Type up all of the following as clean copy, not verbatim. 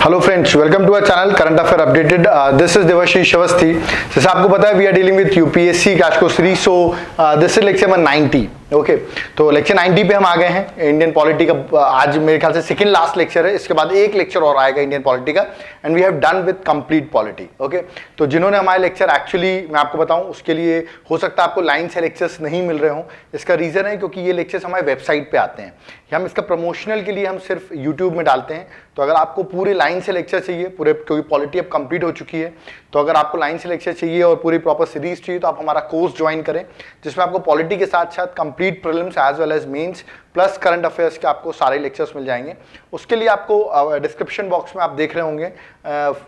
Hello friends, welcome to our channel current affair updated. This is Devashish Awasthi. जैसे आपको पता है we are dealing with UPSC cash course series, so this is lecture number 90। Okay, तो lecture 90 पे हम आ गए हैं। इंडियन पॉलिटी का आज मेरे ख्याल से सेकंड लास्ट लेक्चर है। इसके बाद एक लेक्चर और आएगा इंडियन पॉलिटी का, and we have done with complete polity. Okay, तो जिन्होंने हमारे लेक्चर एक्चुअली मैं आपको बताऊं, उसके लिए हो सकता है आपको लाइन से लेक्चर्स नहीं मिल रहे हों। इसका रीजन है क्योंकि ये लेक्चर्स हमारे वेबसाइट पे आते हैं। हम इसका प्रमोशनल के लिए हम सिर्फ यूट्यूब में डालते हैं। तो अगर आपको पूरे लाइन से लेक्चर चाहिए, पूरे, क्योंकि पॉलिटी अब कंप्लीट हो चुकी है, तो अगर आपको लाइन से लेक्चर चाहिए और पूरी प्रॉपर सीरीज चाहिए तो आप हमारा कोर्स ज्वाइन करें, जिसमें आपको पॉलिटी के साथ साथ complete prelims as well as mains plus current affairs के आपको सारे लेक्चर्स मिल जाएंगे। उसके लिए आपको डिस्क्रिप्शन बॉक्स में आप देख रहे होंगे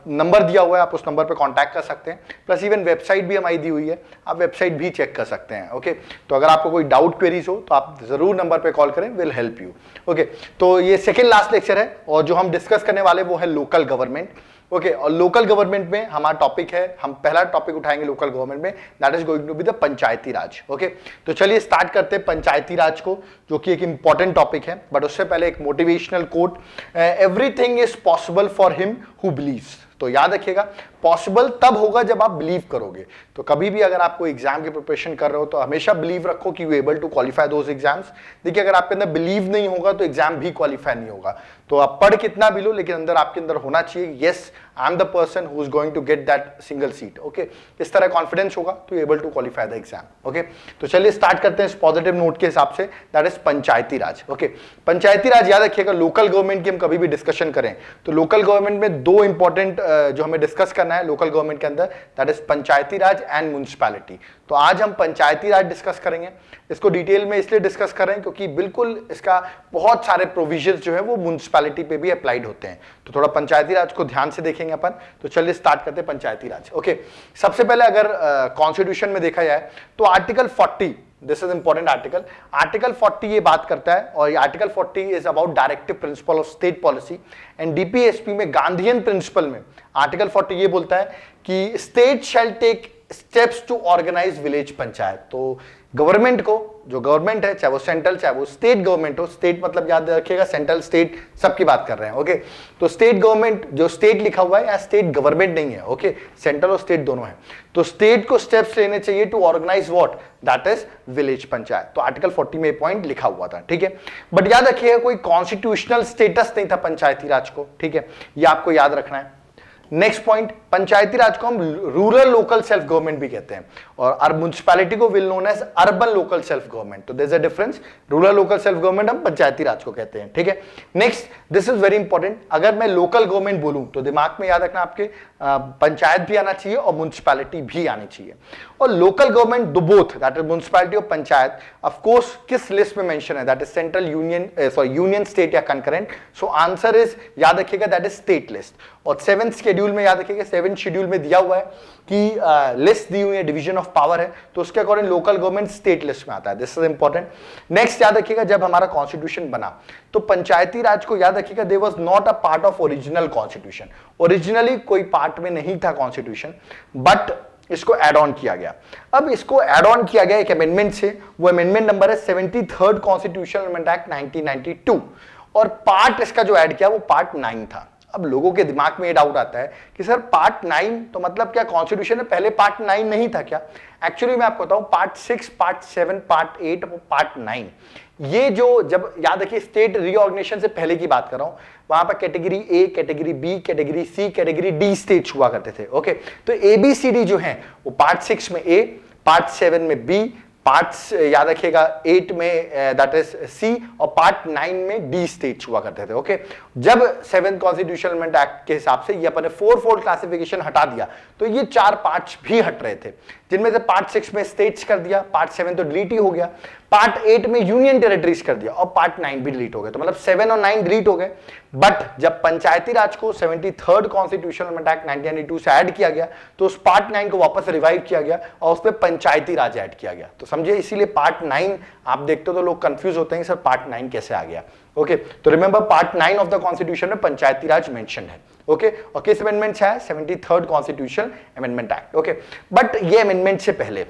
नंबर दिया हुआ है, आप उस नंबर पे कांटेक्ट कर सकते हैं। प्लस इवन वेबसाइट भी हमारी दी हुई है, आप वेबसाइट भी चेक कर सकते हैं। ओके, तो अगर आपको कोई डाउट क्वेरीज हो तो आप जरूर नंबर पे कॉल करें, विल हेल्प यू। ओके, तो ये सेकेंड लास्ट लेक्चर है और जो हम डिस्कस करने वाले वो है लोकल गवर्नमेंट। ओके, और लोकल गवर्नमेंट में हमारा टॉपिक है, हम पहला टॉपिक उठाएंगे लोकल गवर्नमेंट में, that is going to be the Panchayati raj. Okay, तो चलिए स्टार्ट करते हैं पंचायती राज को, जो कि एक इंपॉर्टेंट टॉपिक है। बट उससे पहले एक motivational quote, everything is possible for him who believes. तो याद रखिएगा, पॉसिबल तब होगा जब आप बिलीव करोगे। तो कभी भी अगर आपको एग्जाम की प्रिपरेशन कर रहे हो तो हमेशा बिलीव रखो कि you able to qualify those exams. देखिए, अगर आपके अंदर बिलीव नहीं होगा तो एग्जाम भी क्वालिफाई नहीं होगा। तो आप पढ़ कितना भी लो, लेकिन अंदर आपके अंदर होना चाहिए, yes I am the person who is going to get that single seat. Okay, इस तरह कॉन्फिडेंस होगा तो able to qualify the exam. Okay, तो चलिए स्टार्ट करते हैं इस पॉजिटिव नोट के हिसाब से, that is panchayati raj. Okay, panchayati raj याद रखिएगा, लोकल गवर्नमेंट की हम कभी भी डिस्कशन करें तो लोकल गवर्नमेंट में दो इंपॉर्टेंट जो हमें डिस्कस करना है लोकल गवर्नमेंट के अंदर, that is panchayati Raj and municipality. तो आज हम पंचायती राज डिस्कस करेंगे। इसको डिटेल में इसलिए डिस्कस कर रहे हैं क्योंकि बिल्कुल इसका बहुत सारे प्रोविजंस जो है वो म्युनिसिपैलिटी पे भी अप्लाइड होते हैं। तो थोड़ा पंचायती राज को ध्यान से देखेंगे अपन। तो चलिए स्टार्ट करते हैं पंचायती राज। ओके, सबसे पहले अगर कॉन्स्टिट्यूशन में देखा जाए तो article 40, this is important article, article 40 ये बात करता है, और article 40 is about directive principle of state policy and DPSP में गांधीयन प्रिंसिपल में आर्टिकल 40 ये बोलता है कि state shall take steps to organise village panchayat. तो गवर्नमेंट को, जो गवर्नमेंट है, चाहे वो सेंट्रल चाहे वो स्टेट गवर्नमेंट हो, स्टेट मतलब याद रखिएगा सेंट्रल स्टेट सबकी बात कर रहे हैं। ओके, तो स्टेट गवर्नमेंट, जो स्टेट लिखा हुआ है या स्टेट गवर्नमेंट नहीं है, ओके, सेंट्रल और स्टेट दोनों है, तो स्टेट को स्टेप्स लेने चाहिए to organise what, that is village panchayat. तो आर्टिकल 40 में पॉइंट लिखा हुआ था, ठीक है। बट याद रखिएगा कोई कॉन्स्टिट्यूशनल स्टेटस नहीं था पंचायती राज को, ठीक है, ये आपको याद रखना है। नेक्स्ट पॉइंट, पंचायती राज को हम रूरल लोकल सेल्फ गवर्नमेंट भी कहते हैं, और म्युनिसिपैलिटी को will known as urban local self government. तो there is a difference, rural local self government हम पंचायती राज को कहते हैं, ठीक है। Next, this is very important, अगर मैं लोकल गवर्नमेंट बोलूं तो दिमाग में याद रखना आपके पंचायत भी आना चाहिए और म्युनिसिपैलिटी भी आनी चाहिए। और लोकल गवर्नमेंट दो बोथ, दैट इज म्युनिसिपैलिटी और पंचायत, ऑफ कोर्स किस लिस्ट में मेंशन है, that is central union, sorry union state या कंकरेंट। सो आंसर इज, याद रखिएगा, दैट इज स्टेट लिस्ट। और 7th शेड्यूल में याद रखिएगा, 7th शेड्यूल में दिया हुआ है कि लिस्ट दी हुई है, डिवीजन ऑफ पावर है, तो उसके according local government state list में आता है। This is important. नेक्स्ट याद रखिएगा, जब हमारा कॉन्स्टिट्यूशन बना तो पंचायती राज को याद रखिएगा, there was not a part of original constitution. Originally कोई पार्ट में नहीं था कॉन्स्टिट्यूशन, बट इसको एड ऑन किया गया। अब इसको एड ऑन किया गया एक अमेंडमेंट से, वो अमेंडमेंट नंबर है 73rd कॉन्स्टिट्यूशनल अमेंडमेंट एक्ट 1992, और पार्ट इसका जो ऐड किया वो पार्ट 9 था। अब लोगों के दिमाग में ये डाउट आता है कि सर पार्ट 9 तो मतलब क्या कॉन्स्टिट्यूशन में पहले पार्ट 9 नहीं था क्या? एक्चुअली मैं आपको बताऊं, पार्ट 6, पार्ट 7, पार्ट 8, पार्ट 9, ये जो, जब याद रखिए स्टेट रीऑर्गेनाइजेशन से पहले की बात कर रहा हूं, वहां पर category A, category B, category C, category D states हुआ करते थे। ओके, तो ABCD जो है वो पार्ट 6 में ए, पार्ट 7 में बी, पार्ट याद रखिएगा 8 में दैट इज सी, और पार्ट 9 में डी स्टेट्स हुआ करते थे। ओके, जब 7th कॉन्स्टिट्यूशनल अमेंडमेंट एक्ट के हिसाब से ये अपने 4-4 क्लासिफिकेशन हटा दिया तो ये 4 पार्ट्स भी हट रहे थे, जिनमें से पार्ट 6 में स्टेट्स कर दिया, पार्ट 7 तो डिलीट ही हो गया, पार्ट 8 में यूनियन टेरिटरीज कर दिया, और पार्ट 9 भी डिलीट हो गए। तो मतलब 7 और 9 डिलीट हो गए। बट जब पंचायती राज को 73rd कॉन्स्टिट्यूशनल अमेंडमेंट एक्ट 1992 से ऐड किया गया तो उस पार्ट 9 को वापस रिवाइव किया गया और उस पर पंचायती राज ऐड किया गया। तो समझिए, इसीलिए पार्ट 9 आप देखते हो तो लोग कंफ्यूज होते हैं सर पार्ट 9 कैसे आ गया। ओके, तो remember part 9 of the constitution में पंचायती राज मेंशन है। ओके, और किस अमेंडमेंट से है? 73rd constitutional amendment act. Okay, but ये अमेंडमेंट से पहले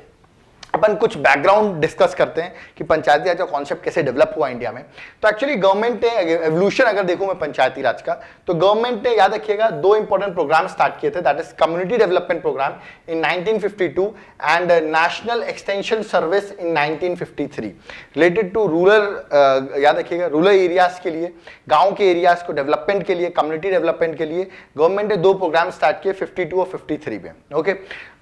अपन कुछ बैकग्राउंड डिस्कस करते हैं कि पंचायती राज का कॉन्सेप्ट कैसे डेवलप हुआ इंडिया में। तो एक्चुअली गवर्नमेंट ने एवोल्यूशन अगर देखूं मैं पंचायती राज का, तो गवर्नमेंट ने याद रखिएगा दो इंपॉर्टेंट प्रोग्राम स्टार्ट किए थे, that is community development programme in 1952 and national extension service in 1953 related to rural, याद रखिएगा रूरल एरियाज के लिए, गांव के एरियाज को डेवलपमेंट के लिए, कम्युनिटी डेवलपमेंट के लिए गवर्नमेंट ने दो प्रोग्राम स्टार्ट किए 52 और 53 में। ओके,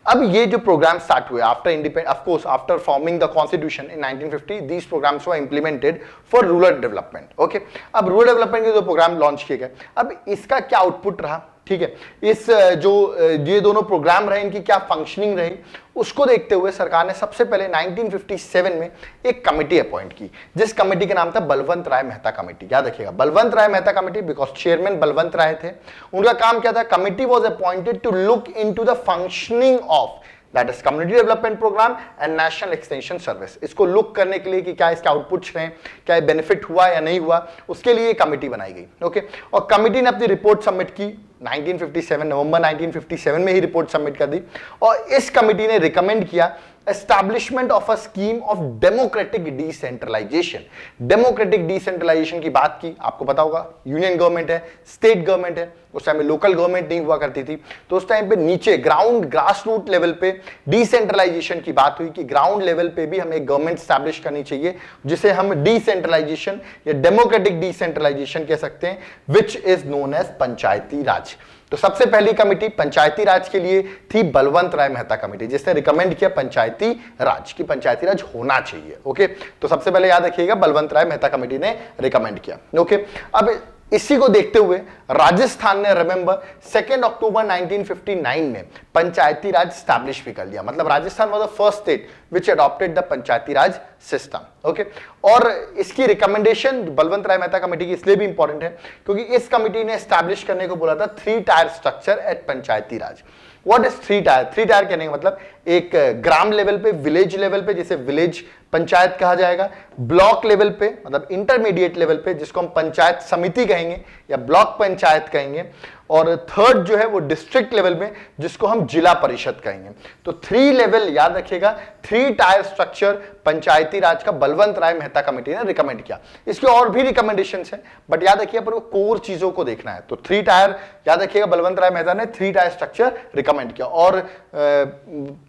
अब ये जो प्रोग्राम स्टार्ट हुए after independence, of course after forming the constitution in 1950, these programmes were implemented for rural development. Okay, अब रूरल डेवलपमेंट के दो प्रोग्राम लॉन्च किए गए। अब इसका क्या आउटपुट रहा, ठीक है, इस जो ये दोनों प्रोग्राम रहे, इनकी क्या फंक्शनिंग रही, उसको देखते हुए सरकार ने सबसे पहले 1957 में एक कमेटी अपॉइंट की, जिस कमेटी का नाम था बलवंत राय मेहता कमेटी। याद रखिएगा Balwant Rai Mehta committee, because chairman Balwant Rai थे। उनका काम क्या था, committee was appointed to look into the functioning of that is community development programme and national extension service. इसको लुक करने के लिए कि क्या इसके आउटपुट्स रहे, क्या बेनिफिट हुआ या नहीं हुआ, उसके लिए कमेटी बनाई गई। ओके, और कमेटी ने अपनी रिपोर्ट सबमिट की 1957, नवंबर 1957 में ही रिपोर्ट सबमिट कर दी, और इस कमेटी ने रिकमेंड किया establishment of a scheme of democratic decentralisation. Democratic decentralisation की बात की, आपको पता होगा यूनियन गवर्नमेंट है, स्टेट गवर्नमेंट है, उस टाइम में लोकल गवर्नमेंट नहीं हुआ करती थी, तो उस टाइम पे नीचे ग्राउंड ग्रास रूट लेवल पे डिसेंट्रलाइजेशन की बात हुई कि ग्राउंड लेवल पे भी हमें गवर्नमेंट स्टैब्लिश करनी चाहिए, जिसे हम डिसेंट्रलाइजेशन या डेमोक्रेटिक डिसेंट्रलाइजेशन कह सकते हैं, विच इज नोन एज पंचायती राज। तो सबसे पहली कमेटी पंचायती राज के लिए थी बलवंत राय मेहता कमेटी, जिसने रिकमेंड किया पंचायती राज की पंचायती राज होना चाहिए। ओके, तो सबसे पहले याद रखिएगा बलवंत राय मेहता कमेटी ने रिकमेंड किया। ओके, अब इसी को देखते हुए राजस्थान ने रिमेंबर 2 अक्टूबर 1959 में पंचायती राज स्टैब्लिश भी कर लिया। मतलब Rajasthan was the first state which adopted the Panchayati Raj system. Okay, और इसकी रिकमेंडेशन बलवंत राय मेहता कमेटी की इसलिए भी इंपॉर्टेंट है क्योंकि इस कमेटी ने स्टैब्लिश करने को बोला था 3 tier structure eight Panchayati Raj. What is 3 tyre? 3 tyre कहने का मतलब एक ग्राम लेवल पे, विलेज लेवल पे, जिसे विलेज पंचायत कहा जाएगा, ब्लॉक लेवल पे मतलब इंटरमीडिएट लेवल पे जिसको हम पंचायत समिति कहेंगे या ब्लॉक पंचायत कहेंगे, और थर्ड जो है वो डिस्ट्रिक्ट लेवल में जिसको हम जिला परिषद कहेंगे। तो 3 लेवल याद रखिएगा, 3 टायर स्ट्रक्चर पंचायती राज का बलवंत राय मेहता कमेटी ने रिकमेंड किया। इसके और भी रिकमेंडेशंस हैं, बट याद रखिए अपन को कोर चीजों को देखना है। तो 3 टायर याद रखिएगा, बलवंत राय मेहता ने 3 टायर स्ट्रक्चर रिकमेंड किया, और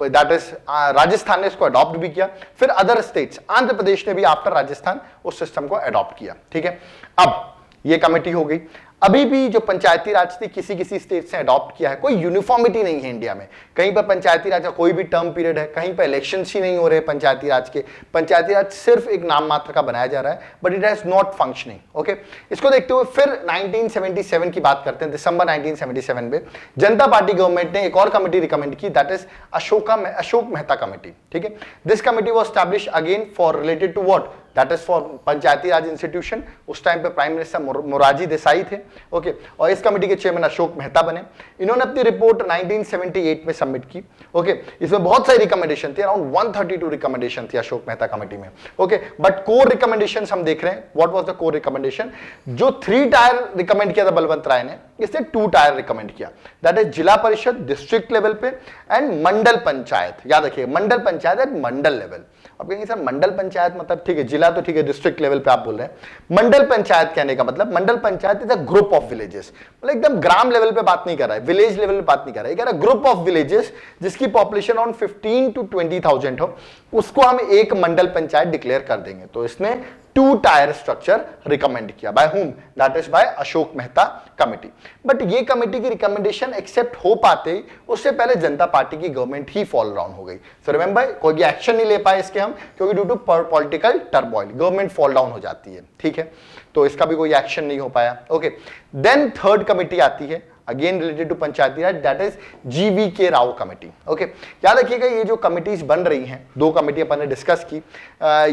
दैट इज राजस्थान ने इसको अडॉप्ट भी किया। फिर अदर स्टेट्स, आंध्र प्रदेश ने भी आफ्टर राजस्थान उस सिस्टम को अडॉप्ट किया। ठीक है, अब ये कमेटी हो गई। अभी भी जो पंचायती राज थी किसी किसी स्टेट से अडॉप्ट किया है, कोई यूनिफॉर्मिटी नहीं है इंडिया में। कहीं पर पंचायती राज का कोई भी टर्म पीरियड है, कहीं पर इलेक्शंस ही नहीं हो रहे पंचायती राज के। पंचायती राज सिर्फ एक नाम मात्र का बनाया जा रहा है, but it has not functioning. Okay, इसको देखते हुए फिर 1977 की बात करते हैं। दिसंबर 1977 में जनता पार्टी गवर्नमेंट ने एक और कमेटी रिकमेंड की, that is Ashok Mehta committee. ठीक है, this committee was established again for related to what, that is for panchayati raj institution. उस टाइम पे प्राइम मिनिस्टर मोरारजी देसाई थे। ओके, और इस कमेटी के चेयरमैन अशोक मेहता बने। इन्होंने अपनी रिपोर्ट 1978 में सबमिट की। ओके, इसमें बहुत सारी रिकमेंडेशन थी, अराउंड 132 रिकमेंडेशन थी अशोक मेहता कमेटी में। ओके, बट कोर रिकमेंडेशंस हम देख रहे हैं। What was the core recommendation? जो 3 टायर रिकमेंड किया था बलवंत राय ने, इसने 2 टायर रिकमेंड किया, दैट इज जिला परिषद डिस्ट्रिक्ट लेवल पे एंड मंडल पंचायत। याद रखिए मंडल पंचायत एट मंडल लेवल। अब कहेंगे सर मंडल पंचायत मतलब ठीक है, जिला तो ठीक है, डिस्ट्रिक्ट लेवल पे आप बोल रहे हैं। मंडल पंचायत कहने का मतलब mandal panchayat is a group of villages, मतलब एकदम ग्राम लेवल पे बात नहीं कर रहा है, विलेज लेवल पे बात नहीं कर रहा है, कह रहा है ग्रुप ऑफ विलेजेस जिसकी पॉपुलेशन ऑन 15 to 20,000 हो, उसको हम एक मंडल पंचायत डिक्लेयर कर देंगे। तो इसने 2 टायर स्ट्रक्चर रिकमेंड किया। Bye whom? That is by Ashok Mehta committee. But ये कमेटी की रिकमेंडेशन एक्सेप्ट हो पाते उससे पहले जनता पार्टी की गवर्नमेंट ही फॉल डाउन हो गई। सो रिमेंबर, कोई एक्शन नहीं ले पाए इसके हम, क्योंकि due to political turmoil government fall down हो जाती है। ठीक है, तो इसका भी कोई एक्शन नहीं हो पाया। ओके, देन थर्ड कमेटी आती है again related to panchayati raj, that is GVK Rao committee. Okay, याद रखिएगा ये जो कमिटीज बन रही हैं, 2 कमेटी अपन ने डिस्कस की।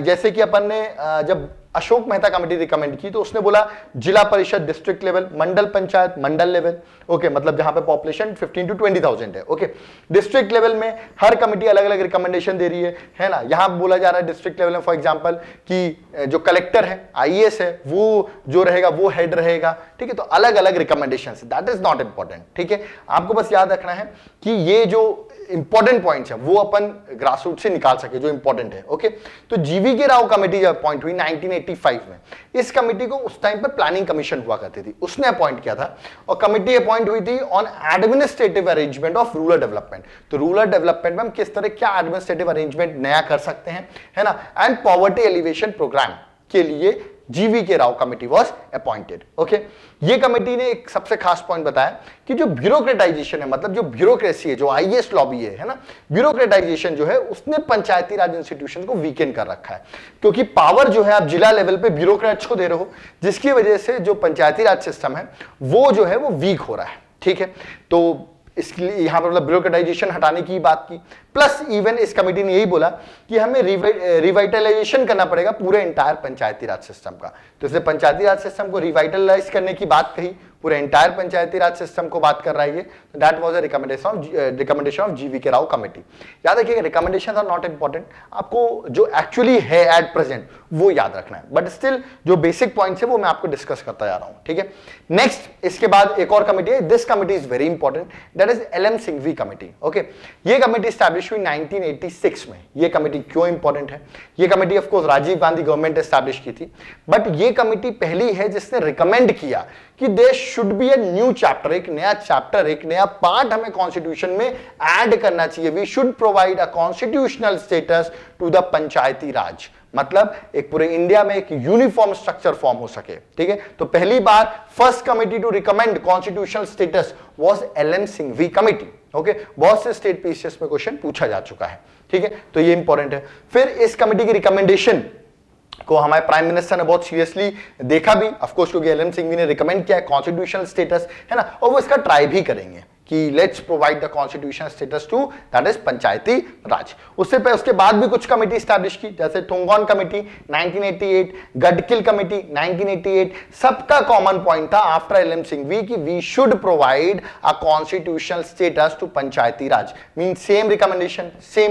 जैसे कि अपन ने जब अशोक मेहता कमेटी रिकमेंड की तो उसने बोला जिला परिषद डिस्ट्रिक्ट लेवल, मंडल पंचायत मंडल लेवल। ओके, मतलब जहां पे पॉपुलेशन 15 to 20,000 है। ओके, डिस्ट्रिक्ट लेवल में हर कमेटी अलग अलग रिकमेंडेशन दे रही है ना। यहां बोला जा रहा है डिस्ट्रिक्ट लेवल में फॉर एग्जांपल कि जो कलेक्टर है, IAS है, वो जो रहेगा वो हेड रहेगा। ठीक है, तो अलग अलग recommendation, that is not important. ठीक है, आपको बस याद रखना है कि ये जो इंपॉर्टेंट पॉइंट्स है वो अपन ग्रासरूट से निकाल सके जो इंपॉर्टेंट है। ओके, तो जीवी के राव कमेटी जब अपॉइंट हुई 1985 में, इस कमेटी को उस टाइम पर प्लानिंग कमीशन हुआ करती थी, उसने अपॉइंट किया था और कमेटी अपॉइंट हुई थी on administrative arrangement of rural development. तो रूरल डेवलपमेंट में हम किस तरह क्या एडमिनिस्ट्रेटिव अरेंजमेंट नया कर सकते हैं, है ना, एंड पॉवर्टी एलिवेशन प्रोग्राम के लिए जीवी के Rao committee was appointed. Okay, ये कमेटी ने एक सबसे खास पॉइंट बताया कि जो ब्यूरोक्रेटाइजेशन है, मतलब जो ब्यूरोक्रेसी है, जो आईएएस लॉबी है ना, ब्यूरोक्रेटाइजेशन जो है उसने पंचायती राज इंस्टीट्यूशन को वीकेन कर रखा है, क्योंकि पावर जो है आप जिला लेवल पे ब्यूरोक्रेट्स को दे रहे हो, जिसकी वजह से जो पंचायती राज सिस्टम है वो जो है वो वीक हो रहा है। ठीक है, तो इसके लिए यहां पर मतलब ब्यूरोक्रेटाइजेशन हटाने की बात की, प्लस इवन इस कमेटी ने यही बोला कि हमें रिवाइटलाइजेशन करना पड़ेगा पूरे इंटायर पंचायती राज सिस्टम का। तो इसने पंचायती राज सिस्टम को रिवाइटलाइज करने की बात कही, पूरे इंटायर पंचायती राज सिस्टम को बात कर रहा है ये। That was a recommendation of जीवी के राव कमेटी। याद रखिएगा, रिकमेंडेशन आर नॉट इंपॉर्टेंट, आपको जो एक्चुअली है एट प्रेजेंट वो याद रखना है, बट स्टिल जो बेसिक पॉइंट्स है वो मैं आपको डिस्कस करता जा रहा हूं। ठीक है, नेक्स्ट इसके बाद एक और कमेटी है, this committee is very important, that is LM Singhvi committee. Okay, ये कमेटी स्टैब्लिश हुई 1986 में। ये कमेटी क्यों इंपॉर्टेंट है? ये committee of course Rajiv Gandhi government establish की थी, बट ये कमेटी पहली है जिसने रिकमेंड किया कि there should be a new chapter, एक नया चैप्टर, एक नया पार्ट हमें कॉन्स्टिट्यूशन में ऐड करना चाहिए। We should provide a constitutional status to the पंचायती राज, मतलब एक पूरे इंडिया में एक यूनिफॉर्म स्ट्रक्चर फॉर्म हो सके। ठीक है, तो पहली बार first committee to recommend constitutional status was LM Singhvi committee. Okay, बहुत से स्टेट पीसीएस में क्वेश्चन पूछा जा चुका है। ठीक है, तो ये इंपॉर्टेंट है। फिर इस कमेटी की रिकमेंडेशन को हमारे प्राइम मिनिस्टर ने बहुत सीरियसली देखा भी, ऑफ कोर्स, क्योंकि एलएम सिंघवी ने रिकमेंड किया है कॉन्स्टिट्यूशनल स्टेटस, है ना, और वो इसका ट्राई भी करेंगे कि let's provide the constitutional status to that is panchayati raj. उसके बाद भी कुछ कमेटी स्टैब्लिश की, जैसे टुंगोन कमेटी 1988, गडकिल कमेटी 1988। सबका कॉमन पॉइंट था आफ्टर एलएम सिंघवी कि we should provide a constitutional status to panchayati raj, mean same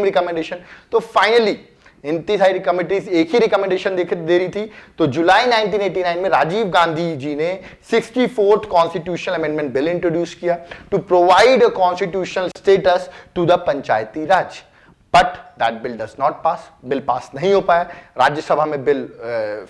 recommendation. तो फाइनली इतनी सारी कमिटीज एक ही रिकमेंडेशन दे रही थी, तो जुलाई 1989 में राजीव गांधी जी ने 64th constitutional amendment bill introduce किया to provide constitutional status to the Panchayati raj, but that bill does not pass. Bill pass नहीं हो पाया, राज्यसभा में बिल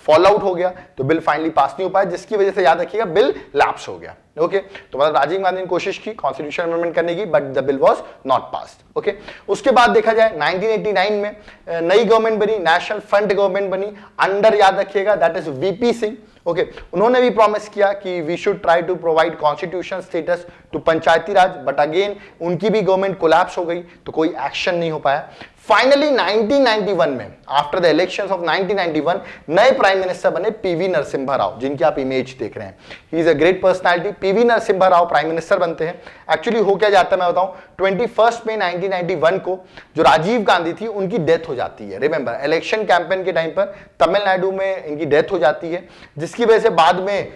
फॉल आउट हो गया, तो बिल फाइनली पास नहीं हो पाया, जिसकी वजह से याद रखिएगा बिल लैप्स हो गया। ओके, तो मतलब राजीव गांधी ने कोशिश की कॉन्स्टिट्यूशन अमेंडमेंट करने की, but the bill was not passed. Okay, उसके बाद देखा जाए 1989 में नई गवर्नमेंट बनी, नेशनल फ्रंट गवर्नमेंट बनी, अंडर याद रखिएगा that is VP Singh. Okay, उन्होंने भी प्रॉमिस किया कि we should try to provide constitutional status to panchayati raj, but again उनकी भी गवर्नमेंट कोलैप्स हो गई, तो कोई एक्शन नहीं हो पाया। फाइनली 1991 में, आफ्टर द इलेक्शंस ऑफ 1991, नए प्राइम मिनिस्टर बने पीवी नरसिम्हा राव, जिनकी आप इमेज देख रहे हैं। He is a great personality. PV Narasimha Rao prime minister बनते हैं। एक्चुअली हो क्या जाता है मैं बताऊं, 21 मई 1991 को जो राजीव गांधी थी उनकी डेथ हो जाती है। रिमेंबर, इलेक्शन कैंपेन के टाइम पर तमिलनाडु में इनकी डेथ हो जाती है, जिसकी वजह से बाद में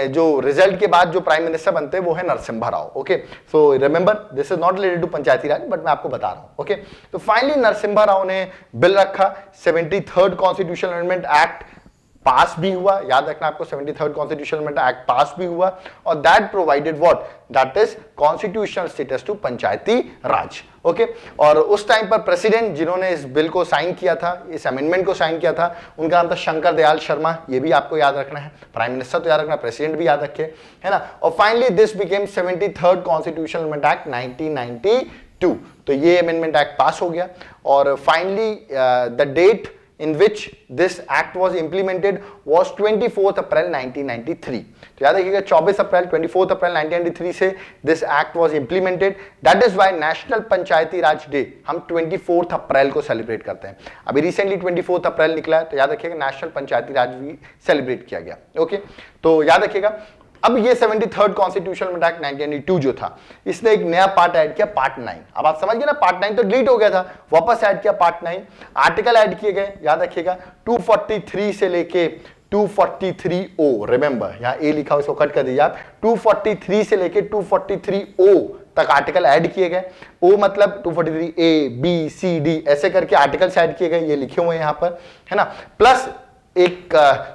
जो रिजल्ट के बाद जो प्राइम मिनिस्टर बनते हैं वो है Narasimha Rao. Okay, so remember this is not related to panchayati raj, but मैं आपको बता रहा हूं। ओके, तो फाइनली नरसिम्हा राव ने बिल रखा, 73rd कॉन्स्टिट्यूशनल अमेंडमेंट एक्ट पास भी हुआ। याद रखना आपको, 73rd कॉन्स्टिट्यूशनल अमेंडमेंट एक्ट पास भी हुआ, और that provided what, that is constitutional status to panchayati raj. Okay, और उस टाइम पर प्रेसिडेंट जिन्होंने इस बिल को साइन किया था, इस अमेंडमेंट को साइन किया था, उनका नाम था शंकर दयाल शर्मा। ये भी आपको याद रखना है, प्राइम मिनिस्टर तो याद रखना, प्रेसिडेंट भी याद रखे, है ना। और finally this became 73rd constitutional amendment act 1992। तो ये अमेंडमेंट एक्ट पास हो गया, और finally the date in which this act was implemented was 24th April 1993। तो याद रखिएगा 24th April 1993 से this act was implemented। That is why national Panchayati Raj day हम 24th अप्रैल को सेलिब्रेट करते हैं। अभी रिसेंटली 24th अप्रैल निकला है, तो याद रखिएगा नेशनल पंचायती राज भी सेलिब्रेट किया गया। ओके, तो याद रखिएगा। अब ये 73rd कॉन्स्टिट्यूशनल अमेंडमेंट एक्ट 1992 जो था, इसने एक नया पार्ट ऐड किया, पार्ट 9। अब आप समझ गए ना, पार्ट 9 तो डिलीट हो गया था, वापस ऐड किया पार्ट 9। आर्टिकल ऐड किए गए, याद रखिएगा 243 से लेके 243O। रिमेंबर, यहाँ ए लिखा हुआ, इसको कट कर दीजिए आप। 243 से लेके 243O तक आर्टिकल ऐड किए गए। ओ मतलब 243A B C D ऐसे करके आर्टिकल्स ऐड किए गए, ये लिखे हुए हैं यहाँ पर, है ना। प्लस एक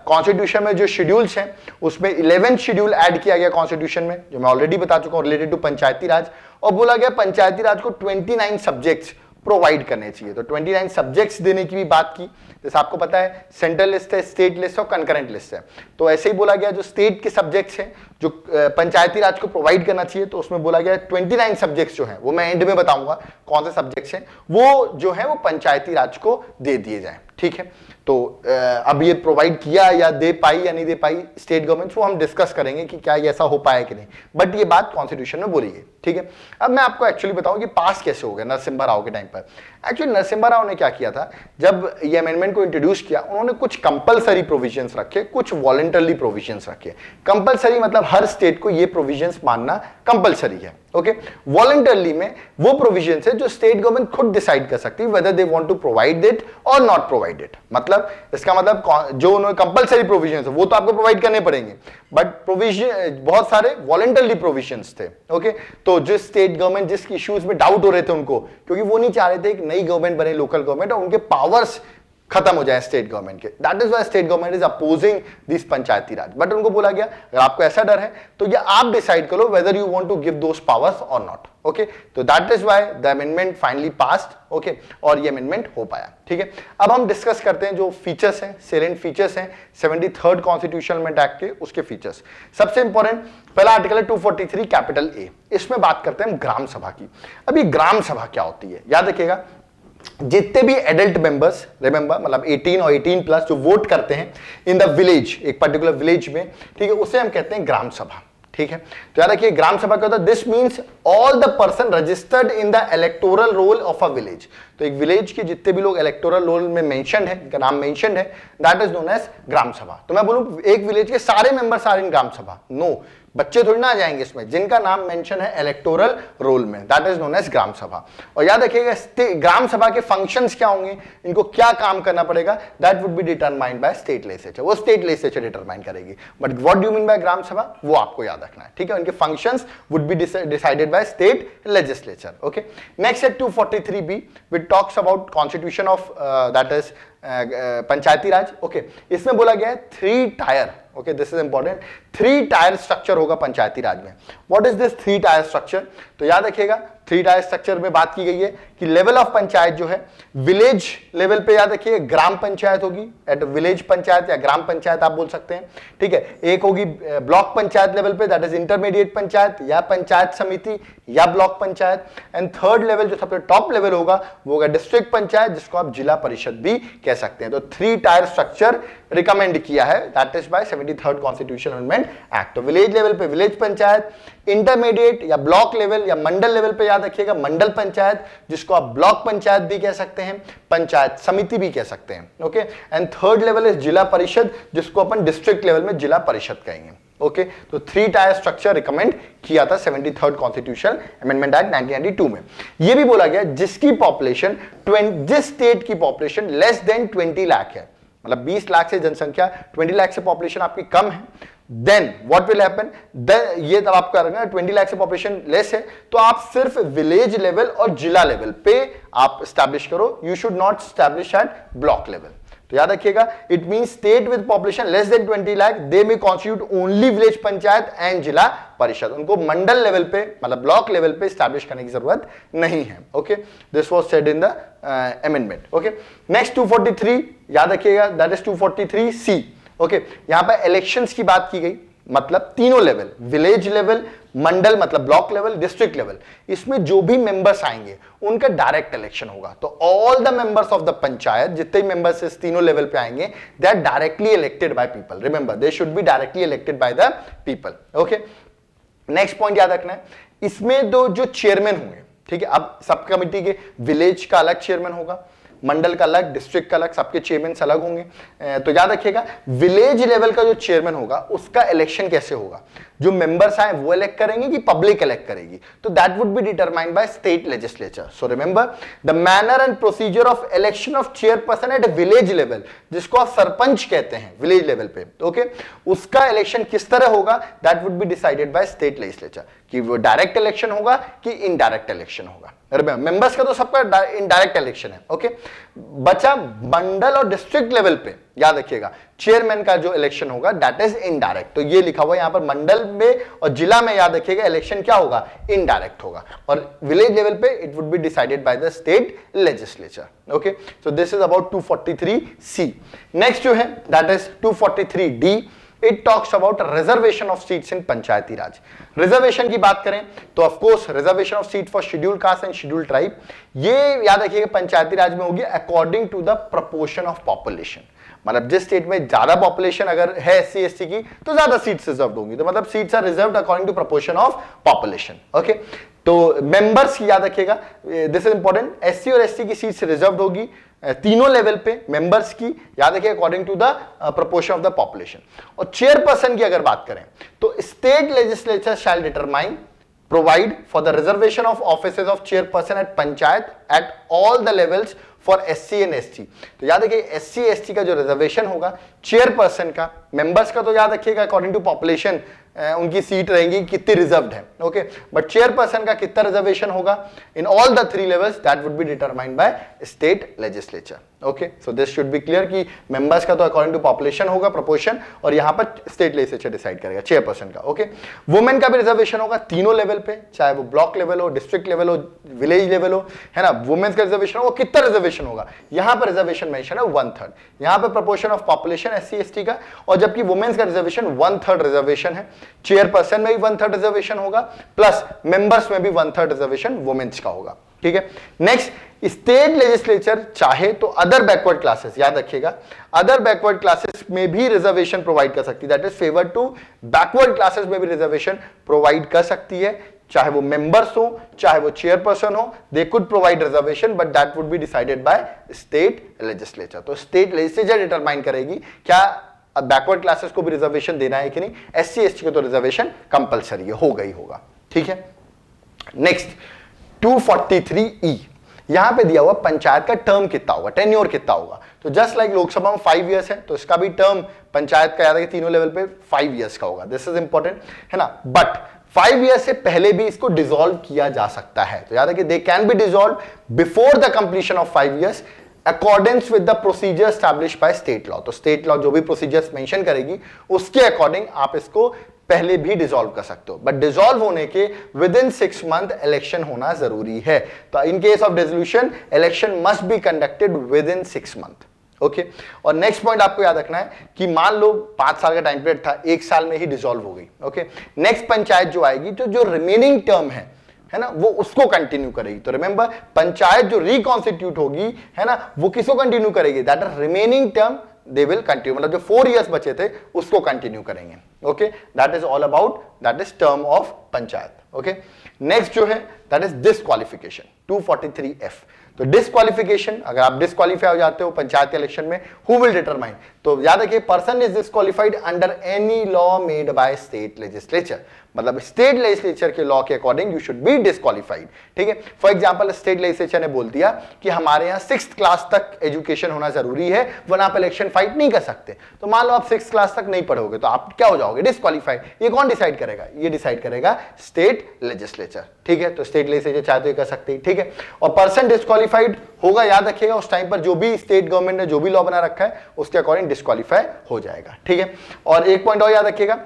कॉन्स्टिट्यूशन में जो शेड्यूल्स हैं उसमें 11th शेड्यूल ऐड किया गया कॉन्स्टिट्यूशन में, जो मैं ऑलरेडी बता चुका हूं रिलेटेड टू पंचायती राज, और बोला गया पंचायती राज को 29 सब्जेक्ट्स प्रोवाइड करने चाहिए। तो 29 सब्जेक्ट्स देने की भी बात की। जैसे आपको पता है सेंट्रल लिस्ट है, स्टेट लिस्ट है और कंकरेंट लिस्ट है। तो ऐसे ही बोला गया जो स्टेट के सब्जेक्ट्स हैं जो पंचायती राज को प्रोवाइड करना चाहिए, तो उसमें बोला गया 29 सब्जेक्ट्स जो हैं, वो मैं एंड में बताऊंगा कौन से सब्जेक्ट्स हैं, वो जो है वो पंचायती राज को दे दिए जाए। ठीक है, तो अब ये प्रोवाइड किया या दे पाई या नहीं दे पाई स्टेट गवर्नमेंट, वो हम डिस्कस करेंगे कि क्या ये ऐसा हो पाया कि नहीं, बट ये बात कॉन्स्टिट्यूशन में बोली गई। ठीक है, अब मैं आपको एक्चुअली बताऊं कि पास कैसे हो गया नरसिम्हा राव के टाइम पर। एक्चुअली नरसिम्हा राव ने क्या किया था, जब ये अमेंडमेंट को इंट्रोड्यूस किया, उन्होंने कुछ कंपलसरी प्रोविजंस रखे, कुछ वॉलंटरली प्रोविजंस रखे। कंपलसरी मतलब हर स्टेट को ये प्रोविजंस मानना कंपलसरी है। ओके, वॉलंटरली में वो प्रोविजंस है जो स्टेट गवर्नमेंट खुद डिसाइड कर सकती है whether they want to provide it और नॉट प्रोवाइड इट। मतलब इसका मतलब जो उन्होंने कंपलसरी प्रोविजंस है वो तो आपको प्रोवाइड करने पड़ेंगे, बट प्रोविजन बहुत सारे वॉलंटरली प्रोविजंस थे। ओके, तो जिस स्टेट गवर्नमेंट जिस इश्यूज में डाउट हो रहे थे उनको, क्योंकि वो नहीं चाह रहे थे एक नई गवर्नमेंट बने लोकल गवर्नमेंट और उनके पावर्स खत्म हो जाए स्टेट गवर्नमेंट के, that is why state government is opposing this Panchayati raj. But उनको बोला गया अगर आपको ऐसा डर है तो ये आप डिसाइड करो whether you want to give those powers और नॉट। ओके, तो that is why the amendment finally passed. Okay, और ये अमेंडमेंट हो पाया। ठीक है, अब हम डिस्कस करते हैं जो फीचर्स हैं, सेलेंट फीचर्स हैं 73rd कॉन्स्टिट्यूशनल अमेंडमेंट एक्ट के, उसके फीचर्स। सबसे इंपॉर्टेंट पहला आर्टिकल है 243 कैपिटल ए, इसमें बात करते हैं ग्राम सभा की। अब ये ग्राम सभा क्या होती है, याद रखिएगा जितने भी एडल्ट मेंबर्स, रिमेंबर मतलब 18 और 18 प्लस जो वोट करते हैं इन द विलेज, एक पर्टिकुलर विलेज में, ठीक है, उसे हम कहते हैं ग्राम सभा। ठीक है, तो याद रखिए ग्राम सभा क्या होता है, this means all the person registered in the electoral roll of a village. तो एक विलेज के जितने भी लोग इलेक्टोरल रोल में मेंशन्ड है, इनका नाम मेंशन्ड है, that is known as gram सभा। तो मैं बोलूं एक विलेज के सारे मेंबर्स आर इन ग्राम सभा, नो, बच्चे थोड़ी ना आ जाएंगे इसमें, जिनका नाम मेंशन है इलेक्टोरल रोल में, that is known as gram सभा। और याद रखिएगा ग्राम सभा के फंक्शंस क्या होंगे, इनको क्या काम करना पड़ेगा, that would be determined by state legislature, वो स्टेट लेजिस्लेचर डिटरमाइन करेगी। But what do you mean by gram sabha, वो आपको याद रखना है। ठीक है, उनके functions would be decided by state legislature. Okay, next है 243B which talks about constitution of that is panchayati raj. Okay, इसमें बोला गया है 3 tier. Okay, this is important, 3 tier structure होगा पंचायती राज में। What is this 3 tier structure, तो याद रखिएगा 3 टायर स्ट्रक्चर में बात की गई है कि लेवल ऑफ पंचायत जो है विलेज लेवल पे, याद रखिए ग्राम पंचायत होगी, एट विलेज पंचायत या ग्राम पंचायत आप बोल सकते हैं। ठीक है, एक होगी ब्लॉक पंचायत लेवल पे, दैट इज इंटरमीडिएट पंचायत या पंचायत समिति या block panchayat, and third level जो सबसे टॉप लेवल होगा वो होगा डिस्ट्रिक्ट पंचायत, जिसको आप जिला परिषद भी कह सकते हैं। तो 3 टायर स्ट्रक्चर रिकमेंड किया है, that is by 73rd constitutional amendment act. तो विलेज लेवल पे विलेज पंचायत, इंटरमीडिएट या ब्लॉक लेवल या मंडल लेवल पे याद रखिएगा मंडल पंचायत, जिसको आप ब्लॉक पंचायत भी कह सकते हैं, पंचायत समिति भी कह सकते हैं। Okay, and third level is जिला परिषद, जिसको अपन डिस्ट्रिक्ट लेवल में जिला परिषद कहेंगे। ओके, तो 3 टायर स्ट्रक्चर रिकमेंड किया था 73rd कॉन्स्टिट्यूशनल अमेंडमेंट एक्ट 1992 में। यह भी बोला गया जिसकी पॉपुलेशन जिस स्टेट की पॉपुलेशन लेस देन 20 लाख है, मतलब 20 लाख से जनसंख्या 20 लाख से पॉपुलेशन आपकी कम है, देन व्हाट विल हैपन, ये तब आपको करना 20 लाख से पॉपुलेशन लेस है तो आप सिर्फ विलेज लेवल और जिला लेवल पे आप स्टैब्लिश करो, you should not establish at block level. तो याद रखिएगा it means state with population less than 20 lakh they may constitute only village panchayat and zila parishad, उनको मंडल लेवल पे मतलब ब्लॉक लेवल पे स्टैब्लिश करने की जरूरत नहीं है। Okay, this was said in the amendment. Okay, next 243 याद रखिएगा दैट इज 243C। ओके, यहां पर इलेक्शंस की बात की गई, मतलब तीनों लेवल विलेज लेवल, मंडल मतलब ब्लॉक लेवल, डिस्ट्रिक्ट लेवल, इसमें जो भी मेंबर्स आएंगे उनका डायरेक्ट इलेक्शन होगा। तो all the members of the panchayat जितने मेंबर्स इस तीनों लेवल पे आएंगे they are directly elected by people, remember they should be directly elected by the people. Okay, next point याद रखना है, इसमें जो चेयरमैन होंगे, ठीक है, अब सब कमिटी के विलेज का अलग चेयरमैन होगा, मंडल का अलग, डिस्ट्रिक्ट का अलग, सबके चेयरमैन अलग होंगे। तो याद रखिएगा विलेज लेवल का जो चेयरमैन होगा उसका इलेक्शन कैसे होगा, जो मेंबर्स आए वो इलेक्ट करेंगे कि पब्लिक इलेक्ट करेगी, तो that would be determined by state legislature. So remember the manner and procedure of election of chairperson at village level, जिसको आप सरपंच कहते हैं विलेज लेवल पे, ओके, उसका इलेक्शन किस तरह होगा that would be decided by state legislature, कि वो डायरेक्ट इलेक्शन होगा कि इनडायरेक्ट इलेक्शन होगा। मेंबर्स का तो सबका इनडायरेक्ट इलेक्शन है। ओके, बचा मंडल और डिस्ट्रिक्ट लेवल पे, याद रखिएगा चेयरमैन का जो इलेक्शन होगा दैट इज इनडायरेक्ट। तो ये लिखा हुआ है यहां पर मंडल में और जिला में, याद रखिएगा इलेक्शन क्या होगा, इनडायरेक्ट होगा, और विलेज लेवल पे it would be decided by the state legislature. Okay, so this is about 243C। Next जो है that is 243D। It talks about reservation of seats in Panchayati Raj. Reservation की बात करें तो of course reservation of seat for scheduled caste and scheduled tribe, ये याद रखिएगा पंचायती राज में होगी according to the proportion of population. मतलब जिस स्टेट में ज्यादा पॉपुलेशन अगर है SC ST की तो ज्यादा सीट्स रिजर्व होंगी, तो मतलब seats are reserved according to proportion of population. Okay, तो मेंबर्स की याद रखिएगा, दिस इज इंपॉर्टेंट, SC और ST की सीट्स रिजर्व्ड होगी तीनों लेवल पे, मेंबर्स की याद रखिए according to the proportion of the population. और चेयरपर्सन की अगर बात करें तो state legislature shall determine provide for the reservation of offices of chairperson at panchayat at all the levels for SC and ST। तो याद रखिए SC ST का जो रिजर्वेशन होगा चेयरपर्सन का, मेंबर्स का तो याद रखिएगा अकॉर्डिंग टू पॉपुलेशन उनकी सीट रहेंगी कितनी रिजर्व्ड है। ओके, बट चेयरपर्सन का कितना रिजर्वेशन होगा in all the 3 levels that would be determined by state legislature. Okay, so this should be clear कि मेंबर्स का तो अकॉर्डिंग टू पॉपुलेशन होगा प्रोपोर्शन, और यहां पर स्टेट लेजिस्लेचर डिसाइड करेगा चेयरपर्सन का। ओके, वुमेन का भी रिजर्वेशन होगा तीनों लेवल पे, चाहे वो ब्लॉक लेवल हो, डिस्ट्रिक्ट लेवल हो, विलेज लेवल हो, है ना। वुमेन्स का रिजर्वेशन होगा, कितना रिजर्वेशन होगा, यहां पर रिजर्वेशन मेंशन है 1/3, यहां पर proportion of population SC ST का, और जबकि वुमेन्स का रिजर्वेशन 1/3 रिजर्वेशन है, चेयरपर्सन में भी 1/3 रिजर्वेशन होगा, प्लस मेंबर्स में भी 1/3 रिजर्वेशन वुमेन्स का होगा। ठीक है, नेक्स्ट स्टेट लेजिस्लेचर चाहे तो अदर बैकवर्ड क्लासेस, याद रखिएगा अदर बैकवर्ड क्लासेस में भी रिजर्वेशन प्रोवाइड कर सकती है, that is favour to backward classes में भी रिजर्वेशन प्रोवाइड कर सकती है, चाहे वो मेंबर्स हो चाहे वो चेयरपर्सन हो, they could provide reservation but that would be decided by state legislature. तो स्टेट लेजिस्लेचर डिटरमाइन करेगी क्या बैकवर्ड क्लासेस को भी रिजर्वेशन देना है कि नहीं, SC ST को तो रिजर्वेशन कंपलसरी है, होगा ही होगा। ठीक है, नेक्स्ट 243E, यहां पे दिया हुआ पंचायत का टर्म कितना होगा, टेन्योर कितना होगा। तो जस्ट लाइक लोकसभा में 5 इयर्स है तो इसका भी टर्म पंचायत का याद है कि तीनों लेवल पे 5 इयर्स का होगा, दिस इज इंपॉर्टेंट, है ना। बट 5 इयर्स से पहले भी इसको डिसॉल्व किया जा सकता है, तो याद है कि they can be dissolve before the completion of 5 years according with the procedure established by state law. तो स्टेट लॉ जो भी प्रोसीजर्स मेंशन करेगी उसके अकॉर्डिंग आप इसको पहले भी डिसॉल्व कर सकते हो, बट डिसॉल्व होने के विद इन 6 मंथ इलेक्शन होना जरूरी है। तो in case of dissolution election must be conducted with in 6 month. Okay, और नेक्स्ट पॉइंट आपको याद रखना है कि मान लो 5 साल का टाइम पीरियड था, 1 साल में ही डिसॉल्व हो गई। ओके, नेक्स्ट पंचायत जो आएगी तो जो रिमेनिंग टर्म है ना वो उसको कंटिन्यू करेगी। तो रिमेंबर पंचायत जो रिकॉन्स्टिट्यूट होगी है ना वो किसको कंटिन्यू करेगी, that is remaining term they will continue, मतलब जो 4 इयर्स बचे थे उसको कंटिन्यू करेंगे। Okay, that is all about that is term of panchayat. Okay, next जो है दैट इज डिस्क्वालिफिकेशन 243F। तो डिस्क्वालिफिकेशन, अगर आप डिस्क्वालीफाई हो जाते हो पंचायत इलेक्शन में, हु विल डिटरमाइन, तो याद रखिए person is disqualified under any law made by state legislature, मतलब स्टेट लेजिस्लेचर के लॉ के according you should be disqualified. ठीक है, फॉर एग्जांपल स्टेट लेजिस्लेचर ने बोल दिया कि हमारे यहाँ 6th क्लास तक एजुकेशन होना जरूरी है वरना आप इलेक्शन फाइट नहीं कर सकते। तो मान लो आप 6th क्लास तक नहीं पढ़ोगे तो आप क्या हो जाओगे, डिस्क्वालीफाइड। ये कौन डिसाइड करेगा, ये डिसाइड करेगा स्टेट लेजिस्लेचर। ठीक है, तो स्टेट लेजिस्लेचर चाहे तो ये कर सकते हैं। ठीक है, और पर्सन डिस्क्वालीफाइड होगा, याद रखिएगा उस टाइम पर जो भी स्टेट गवर्नमेंट ने जो भी लॉ बना रखा है उसके अकॉर्डिंग डिस्क्वालीफाई हो जाएगा। ठीक है, और एक पॉइंट और याद रखिएगा,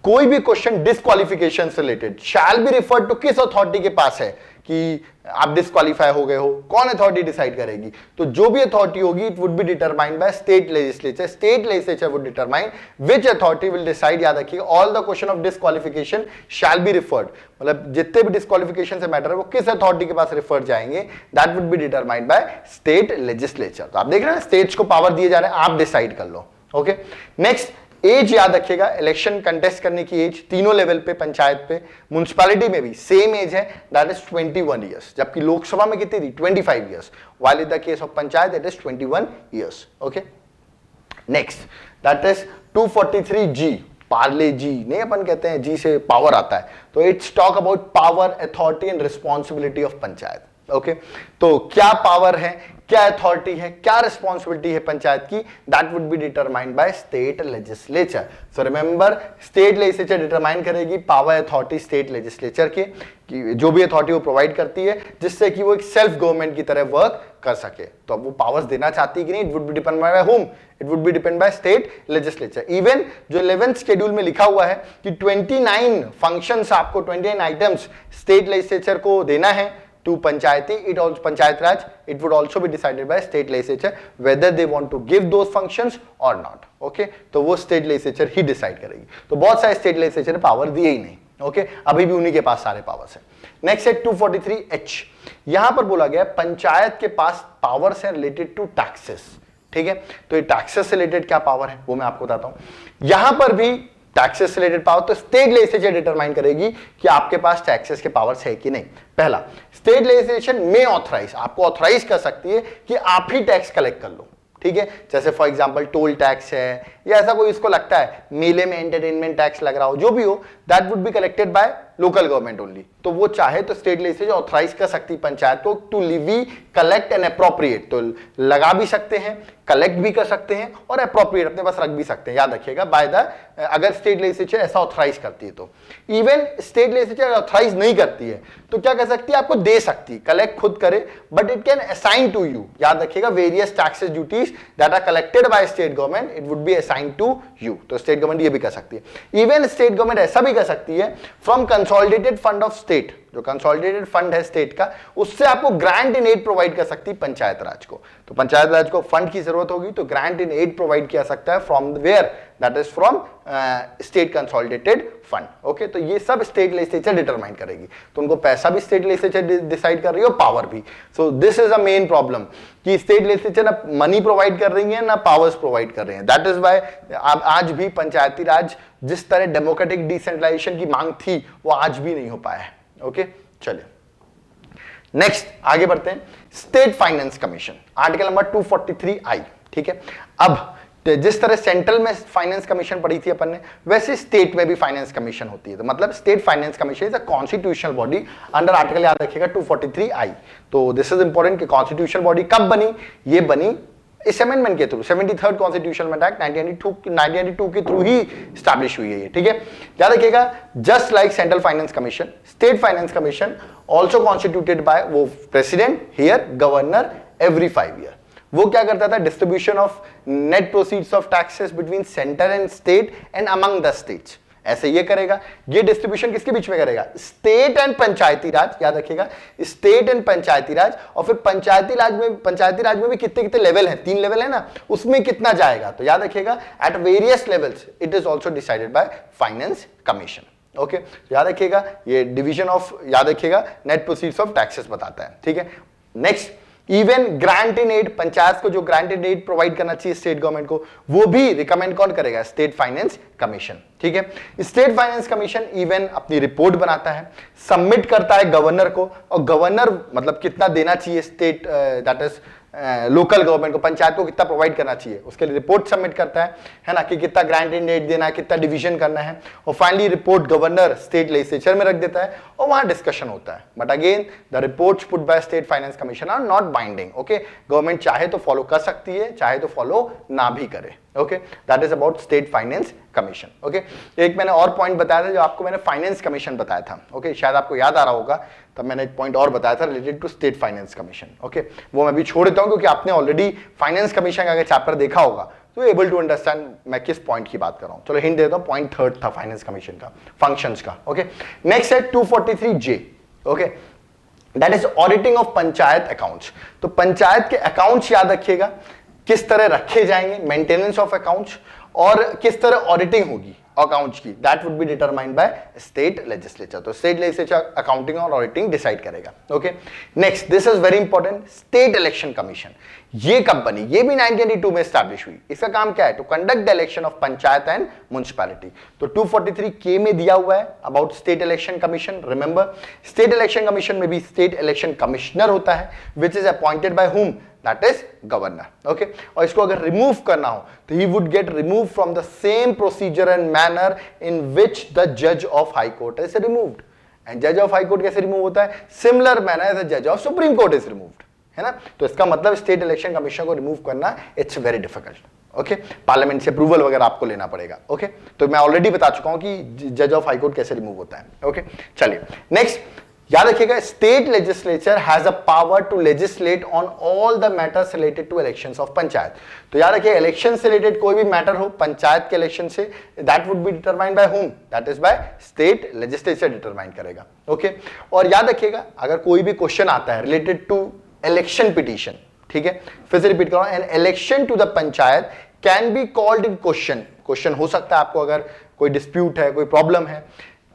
कोई भी क्वेश्चन डिस्क्वालिफिकेशन से related shall be referred to किस अथॉरिटी के पास है कि आप डिस्क्वालीफाई हो गए हो, कौन अथॉरिटी डिसाइड करेगी, तो जो भी अथॉरिटी होगी it would be determined by state legislature. State legislature would determine which authority will decide, याद रखिएगा all the question of disqualification shell be referred, मतलब जितने भी डिस्क्वालिफिकेशन से मैटर है वो किस अथॉरिटी के पास रिफर जाएंगे, that would be determined by state legislature. तो आप देख रहे हैं स्टेट्स को पावर दिए जा रहे हैं, आप डिसाइड कर लो। ओके, नेक्स्ट एज याद रखिएगा, इलेक्शन कंटेस्ट करने की एज तीनों लेवल पे, पंचायत पे, म्युनिसिपैलिटी में भी सेम एज है, दैट इज 21 इयर्स, जबकि लोकसभा में कितनी थी 25 years, while in the case of panchayat that is 21 years. Okay, next that is 243G, Parle G नहीं अपन कहते हैं, जी से पावर आता है, तो it's talk about power, authority and responsibility of panchayat. Okay, तो क्या पावर है, क्या अथॉरिटी है, क्या रिस्पॉन्सिबिलिटी है पंचायत की, that would be determined by state legislature. So remember state legislature determine करेगी पावर, अथॉरिटी स्टेट लेजिस्लेचर के, कि जो भी अथॉरिटी वो प्रोवाइड करती है जिससे कि वो एक सेल्फ गवर्नमेंट की तरह वर्क कर सके। तो अब वो पावर्स देना चाहती है कि नहीं, it would be depend by home, it would be depend by state legislature. Even जो 11th शेड्यूल में लिखा हुआ है कि 29 फंक्शंस आपको 29 आइटम्स स्टेट लेजिस्लेचर को देना है to Panchayati, it also Panchayat Raj, it would also be decided by state legislature whether they want to give those functions और नॉट। ओके, तो वो स्टेट लेजिस्लेचर ही डिसाइड करेगी। तो बहुत सारे स्टेट लेजिस्लेचर ने पावर दिए ही नहीं। ओके, अभी भी उन्हीं के पास सारे पावर्स हैं। नेक्स्ट है 243H। यहां पर बोला गया पंचायत के पास पावर्स है रिलेटेड टू टैक्सेस। ठीक है, तो ये टैक्सेस से रिलेटेड क्या पावर है वो मैं आपको बताता हूं। यहां पर भी टैक्सेस से रिलेटेड पावर, तो स्टेट लेजिस्लेचर डिटरमाइन करेगी कि आपके पास टैक्सेस के पावर्स है कि नहीं। पहला, स्टेट लेजिस्लेशन में ऑथराइज, आपको ऑथराइज कर सकती है कि आप ही टैक्स कलेक्ट कर लो। ठीक है, जैसे फॉर एग्जांपल टोल टैक्स है या ऐसा कोई इसको लगता है मेले में एंटरटेनमेंट टैक्स लग रहा हो, जो भी हो, that would be collected by local government only. तो वो चाहे तो स्टेट लेजिस्लेचर ऑथराइज कर सकती पंचायत को to levy, collect and appropriate. तो लगा भी सकते हैं, कलेक्ट भी कर सकते हैं और अप्रोप्रिएट अपने पास रख भी सकते हैं। याद रखिएगा, बाय द, अगर स्टेट लेजिस्लेचर ऐसा ऑथराइज करती है तो। इवन स्टेट लेजिस्लेचर ऑथराइज नहीं करती है तो क्या कर सकती है, आपको दे सकती है, कलेक्ट खुद करे, but it can assign to you. याद रखिएगा, various taxes duties that are collected by state government, it would be assign to you. तो स्टेट गवर्नमेंट ये भी कर सकती है। इवन स्टेट गवर्नमेंट ऐसा भी कर सकती है, from consolidated fund of state, जो कंसोलिडेटेड फंड है स्टेट का, उससे आपको ग्रांट इन एड प्रोवाइड कर सकती है पंचायत राज को। तो पंचायत राज को फंड की जरूरत होगी तो ग्रांट इन एड प्रोवाइड किया सकता है, from where, that is from state consolidated fund. Okay, तो ये सब स्टेट लेजिस्लेचर डिटरमाइन करेगी। तो उनको पैसा भी स्टेट लेजिस्लेचर डिसाइड कर रही है और पावर भी। सो this is a main problem कि स्टेट लेजिस्लेचर ना मनी प्रोवाइड कर रही है ना पावर्स प्रोवाइड कर रहे हैं। दैट इज वाई आज भी पंचायती राज जिस तरह डेमोक्रेटिक डिसेंट्रलाइजेशन की मांग थी वो आज भी नहीं हो पाया है। ओके, चलिए नेक्स्ट आगे बढ़ते हैं। State finance commission, article number 243I। ठीक है, अब जिस तरह सेंट्रल में फाइनेंस कमीशन पढ़ी थी अपन ने, वैसे स्टेट में भी फाइनेंस कमीशन होती है। तो मतलब state finance commission is a constitutional body under article, याद रखिएगा 243I। तो दिस इज इंपॉर्टेंट कि कॉन्स्टिट्यूशनल बॉडी कब बनी, ये बनी इस अमेंडमेंट के थ्रू, 73rd कॉन्स्टिट्यूशनल एक्ट 1992 के थ्रू ही स्टैब्लिश हुई है ये। ठीक है, याद रखिएगा, just like central finance commission, state finance commission also constituted by वो president, here governor, every 5 year. वो क्या करता था, distribution of net proceeds of taxes between centre and state and among the states, ऐसे ये करेगा। ये डिस्ट्रीब्यूशन किसके बीच में करेगा, स्टेट एंड पंचायती राज। याद रखिएगा, स्टेट एंड पंचायती राज। और फिर पंचायती राज में भी कितने कितने लेवल हैं, 3 लेवल है ना, उसमें कितना जाएगा। तो याद रखिएगा, at various levels it is also decided by finance commission. Okay, याद रखिएगा, ये डिवीजन ऑफ, याद रखिएगा, नेट प्रोसीड्स ऑफ टैक्सेस बताता है। ठीक है, next, even grant in aid, panchayat को जो ग्रांट इन एड प्रोवाइड करना चाहिए स्टेट गवर्नमेंट को, वो भी रिकमेंड कौन करेगा, स्टेट फाइनेंस कमीशन। ठीक है, स्टेट फाइनेंस कमीशन इवन अपनी रिपोर्ट बनाता है, सबमिट करता है गवर्नर को, और गवर्नर मतलब कितना देना चाहिए state, that is local government को, पंचायत को कितना प्रोवाइड करना चाहिए, उसके लिए रिपोर्ट सबमिट करता है ना, कि कितना ग्रांट इन एड देना है, कितना डिवीजन करना है, और finally report governor state legislature में रख देता है और वहां डिस्कशन होता है। But again the reports put by state finance commission are not binding. Okay, government चाहे तो फॉलो कर सकती है, चाहे तो फॉलो ना भी करे। Okay, that is about state finance commission. Okay, एक मैंने और पॉइंट बताया था, जो आपको मैंने फाइनेंस कमीशन बताया था। ओके, शायद आपको याद आ रहा होगा, तब मैंने एक पॉइंट और बताया था related to state finance commission. Okay, वो मैं भी छोड़ देता हूं क्योंकि आपने ऑलरेडी फाइनेंस कमीशन का अगर चैप्टर देखा होगा तो एबल टू अंडरस्टैंड मैं किस पॉइंट की बात कर रहा हूं। चलो हिंट देता हूं, पॉइंट 3rd था फाइनेंस कमीशन का, फंक्शंस का। ओके, नेक्स्ट है 243J। Okay, that is auditing of panchayat accounts. तो पंचायत के अकाउंट्स याद रखिएगा किस तरह रखे जाएंगे, मेंटेनेंस ऑफ अकाउंट्स, और किस तरह ऑडिटिंग होगी अकाउंट्स की, that would be determined by state legislature. तो स्टेट लेजिस्लेचर अकाउंटिंग और ऑडिटिंग डिसाइड करेगा। Okay, next, this is very important, state election commission. ये कब बनी, ये भी 1992 में स्टैब्लिश हुई। इसका काम क्या है, to conduct the election of panchayat and municipality. तो 243K में दिया हुआ है about state election commission. Remember, state election commission में भी स्टेट इलेक्शन कमिश्नर होता है, which is appointed by whom, that is governor. Okay, और इसको अगर रिमूव करना हो तो he would get remove from the same procedure and manner in which the जज of high court is removed. And जज ऑफ हाई कोर्ट कैसे remove होता है, सिमिलर मैनर एज द जज of supreme court is removed, है ना। तो इसका मतलब स्टेट इलेक्शन कमीशन को रिमूव करना it's very difficult. Okay, parliament से अप्रूवल वगैरह आपको लेना पड़ेगा। ओके, तो मैं ऑलरेडी बता चुका हूं कि जज ऑफ हाई कोर्ट कैसे रिमूव होता है। ओके, चलिए नेक्स्ट, याद रखिएगा, state legislature has a power to legislate on all the matters related to elections of panchayat. तो याद रखिए, इलेक्शन से रिलेटेड कोई भी मैटर हो पंचायत के इलेक्शन से, that would be determined by home, that is by state legislature determine करेगा। ओके, और याद रखिएगा अगर कोई भी क्वेश्चन आता है रिलेटेड टू इलेक्शन पिटीशन, ठीक है, फिर से रिपीट करो, an election to the panchayat can be called in question हो सकता है आपको, अगर कोई डिस्प्यूट है, कोई प्रॉब्लम है,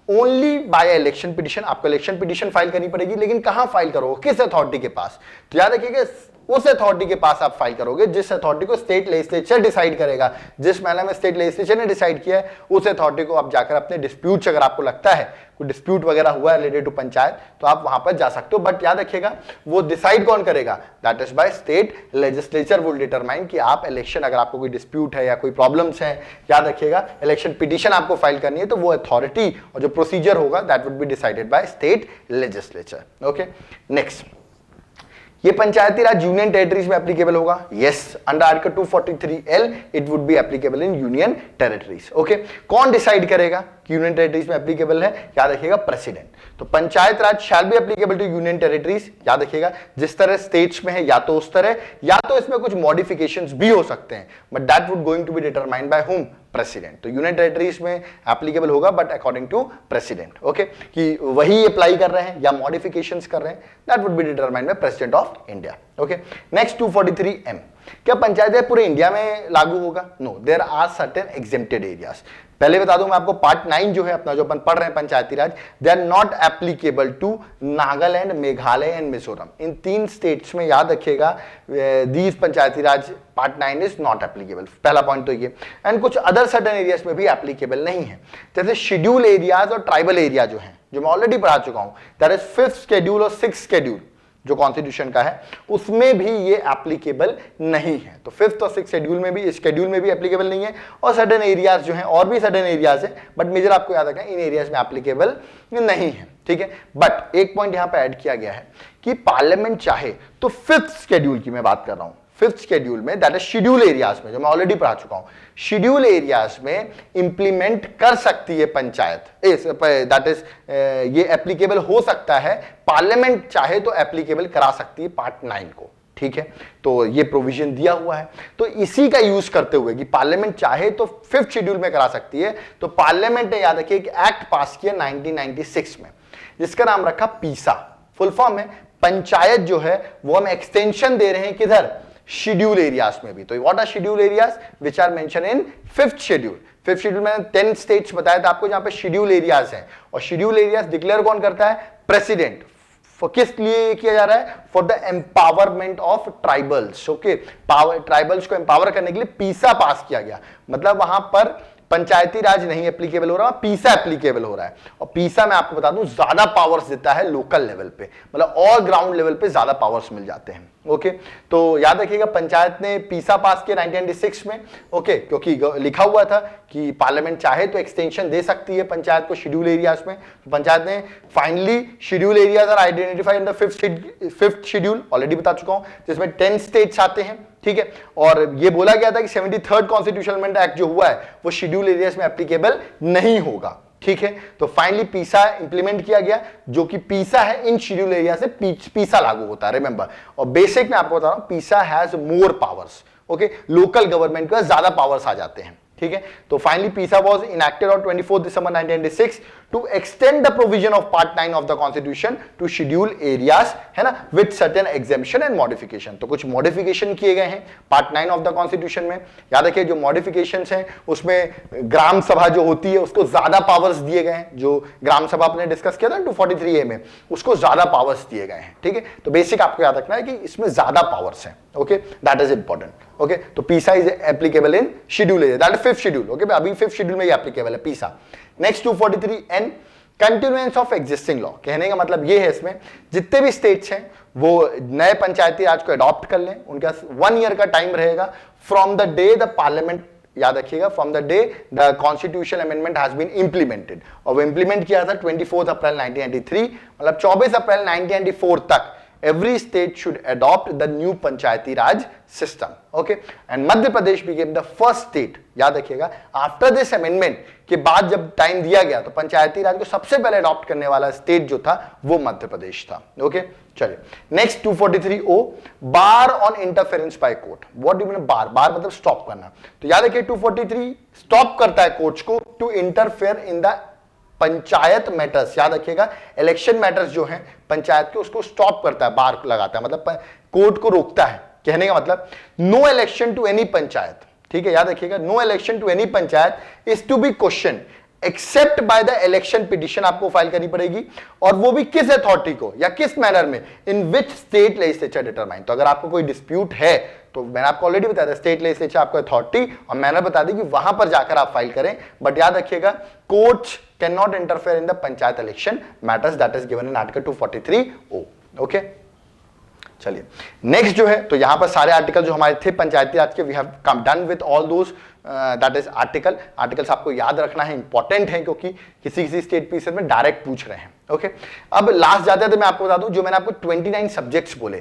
ओनली बाय इलेक्शन पिटीशन। आपको इलेक्शन पिटीशन फाइल करनी पड़ेगी, लेकिन कहां फाइल करोगे, किस अथॉरिटी के पास? तो याद रखिएगा उस अथॉरिटी के पास आप फाइल करोगे जिस अथॉरिटी को स्टेट लेजिस्लेचर डिसाइड करेगा। जिस मैटर में स्टेट लेजिस्लेचर ने डिसाइड किया है उस अथॉरिटी को आप जाकर अपने डिस्प्यूट्स, अगर आपको लगता है कोई डिस्प्यूट वगैरह हुआ है रिलेटेड टू पंचायत, तो आप वहां पर जा सकते हो। बट याद रखिएगा वो डिसाइड कौन करेगा? That is by state legislature will determine कि आप इलेक्शन, अगर आपको कोई डिस्प्यूट है या कोई प्रॉब्लम्स है, याद रखिएगा इलेक्शन पिटीशन आपको फाइल करनी है, तो वो अथॉरिटी और जो प्रोसीजर होगा that would be decided by state legislature. Okay, next, ये पंचायती राज यूनियन टेरिटरीज में एप्लीकेबल होगा? Yes, under article 243L it would be applicable in union territories. Okay, कौन डिसाइड करेगा कि यूनियन टेरिटरीज में एप्लीकेबल है? याद रखिएगा प्रेसिडेंट। तो panchayat raj shall be applicable to union territories. याद रखिएगा जिस तरह स्टेट्स में है या तो उस तरह, या तो इसमें कुछ मॉडिफिकेशंस भी हो सकते हैं, but that would going to be determined by home? President. तो यूनियन टेरिटरीज में एप्लीकेबल होगा but according to president. Okay, कि वही अप्लाई कर रहे हैं या मॉडिफिकेशंस कर रहे हैं, that would be determined by president of India. Okay, next 243M, क्या पंचायत राज पूरे इंडिया में लागू होगा? No, there are certain exempted areas. पहले बता दूं मैं आपको, पार्ट 9 जो है अपना, जो अपन पढ़ रहे हैं Panchayati Raj, they are not applicable to Nagaland, Meghalaya and Mizoram. इन 3 स्टेट्स में याद रखिएगा these Panchayati Raj part 9 is not applicable. पहला पॉइंट तो ये, एंड कुछ अदर सर्टेन एरियाज में भी एप्लीकेबल नहीं है, जैसे शेड्यूल एरियाज और ट्राइबल एरिया जो है, जो मैं ऑलरेडी पढ़ा चुका हूं, दैट इज 5th शेड्यूल और 6th शेड्यूल जो कॉन्स्टिट्यूशन का है, उसमें भी ये एप्लीकेबल नहीं है। तो 5th और 6th शेड्यूल में भी, इस शेड्यूल में भी एप्लीकेबल नहीं है, और सर्टेन एरियाज जो हैं, और भी सर्टेन एरियाज हैं, बट मेजर आपको याद रखना इन एरियाज में एप्लीकेबल नहीं है। ठीक है, बट एक पॉइंट यहां पे ऐड किया गया है कि पार्लियामेंट चाहे तो 5th शेड्यूल की मैं बात कर रहा हूं, 5th शेड्यूल में, दैट इज शेड्यूल एरियाज में, जो मैं ऑलरेडी पढ़ा चुका हूं, शेड्यूल एरियाज में इंप्लीमेंट कर सकती है पंचायत, दैट इज ये एप्लीकेबल हो सकता है, पार्लियामेंट चाहे तो एप्लीकेबल करा सकती है पार्ट 9 को। ठीक है, तो ये प्रोविजन दिया हुआ है, तो इसी का यूज करते हुए कि पार्लियामेंट चाहे तो 5th शेड्यूल में करा सकती है, तो पार्लियामेंट ने, याद रखिए, एक एक्ट पास किया 1996 में, जिसका नाम रखा पीसा। फुल फॉर्म है पंचायत जो है वो हम एक्सटेंशन दे रहे हैं किधर? शेड्यूल एरियाज में भी। तो what are schedule areas which are mention in 5th schedule? 5th schedule में 10 स्टेट्स बताया था आपको जहां पे शेड्यूल एरियाज हैं, और शेड्यूल एरियाज डिक्लेयर कौन करता है? प्रेसिडेंट। किस लिए किया जा रहा है? For the empowerment of tribals. Okay, tribals को एम्पावर करने के लिए पीसा पास किया गया, मतलब वहां पर पंचायती राज नहीं एप्लीकेबल हो रहा, पीसा एप्लीकेबल हो रहा है। और पीसा मैं आपको बता दूं ज्यादा पावर्स देता है लोकल लेवल पे, मतलब और ग्राउंड लेवल पे ज्यादा पावर्स मिल जाते हैं। ओके, तो याद रखिएगा पंचायत ने पीसा पास किया 1996 में। ओके, क्योंकि लिखा हुआ था कि पार्लियामेंट चाहे तो एक्सटेंशन दे सकती है पंचायत को शेड्यूल एरियाज में। तो पंचायत ने finally schedule areas are identified in the 5th schedule, already बता चुका हूं, जिसमें 10 स्टेट्स आते हैं। ठीक है, और ये बोला गया था कि 73rd कॉन्स्टिट्यूशनल अमेंडमेंट एक्ट जो हुआ है वो शेड्यूल एरियाज में एप्लीकेबल नहीं होगा। ठीक है, तो फाइनली पीसा इंप्लीमेंट किया गया, जो कि पीसा है इन शेड्यूल एरिया से पीसा लागू होता है, रिमेंबर। और बेसिक में आपको बता रहा हूं, पीसा has more powers. Okay, local government के ज्यादा पावर्स आ जाते हैं। ठीक है, तो finally PESA was enacted on 24 December 1996 to extend the provision of part 9 of the constitution to schedule areas, है ना, with certain exemption and modification. तो कुछ मॉडिफिकेशन किए गए हैं पार्ट 9 ऑफ द कॉन्स्टिट्यूशन में। याद रखिए जो मॉडिफिकेशंस हैं उसमें ग्राम सभा जो होती है उसको ज्यादा पावर्स दिए गए हैं, जो ग्राम सभा आपने डिस्कस किया था 243A में, उसको ज्यादा पावर्स दिए गए हैं। ठीक है, तो बेसिक आपको याद रखना है कि इसमें ज्यादा पावर्स हैं। Okay, that is important. Okay, तो पीसा is applicable in schedule area, that is 5th schedule. Okay, अभी 5th शेड्यूल में ये एप्लीकेबल है पीसा। Next 243N, continuance of existing law. कहने का मतलब ये है इसमें जितने भी स्टेट्स हैं वो नए पंचायती राज को अडॉप्ट कर लें, उनका 1 ईयर का टाइम रहेगा from the day the parliament, याद रखिएगा, from the day the constitutional amendment has been implemented. और वो इंप्लीमेंट किया था 24 अप्रैल 1993, मतलब 24 अप्रैल 1994 तक every state should adopt the new Panchayati Raj system. Okay, and Madhya Pradesh became the first state. याद रखिएगा, आफ्टर दिस अमेंडमेंट के बाद जब टाइम दिया गया तो पंचायती राज को सबसे पहले अडॉप्ट करने वाला स्टेट जो था वो मध्य प्रदेश था. ओके, चलिए next 243O, bar on interference by court. What do mean bar? Bar मतलब स्टॉप करना. तो याद रखिए 243 स्टॉप करता है कोर्ट्स को to interfere in the panchayat matters. याद रखिएगा, इलेक्शन मैटर्स जो हैं पंचायत के, उसको स्टॉप करता है, बार लगाता है, मतलब कोर्ट को रोकता है. कहने का मतलब no election to any panchayat. ठीक है, याद रखिएगा, no election to any panchayat is to be question except by the election petition. आपको फाइल करनी पड़ेगी, और वो भी किस अथॉरिटी को या किस मैनर में, इन विच स्टेट लेजिस्लेचर डिटरमाइन. तो अगर आपको कोई डिस्प्यूट है तो मैंने आपको ऑलरेडी बताया था, स्टेट लेजिस्लेचर आपको अथॉरिटी और मैनर बता दी कि वहां पर जाकर आप फाइल करें. बट याद रखिएगा, courts can not interfere in the panchayat election matters, that is given in article 243O. Okay, चलिए नेक्स्ट जो है, तो यहां पर सारे आर्टिकल जो हमारे थे पंचायती राज के, we have come done with all those that is articles. आपको याद रखना है, इंपॉर्टेंट है, क्योंकि किसी किसी स्टेट पीसीएस में डायरेक्ट पूछ रहे हैं. ओके, अब लास्ट जाते थे, मैं आपको बता दूं, जो मैंने आपको 29 सब्जेक्ट्स बोले,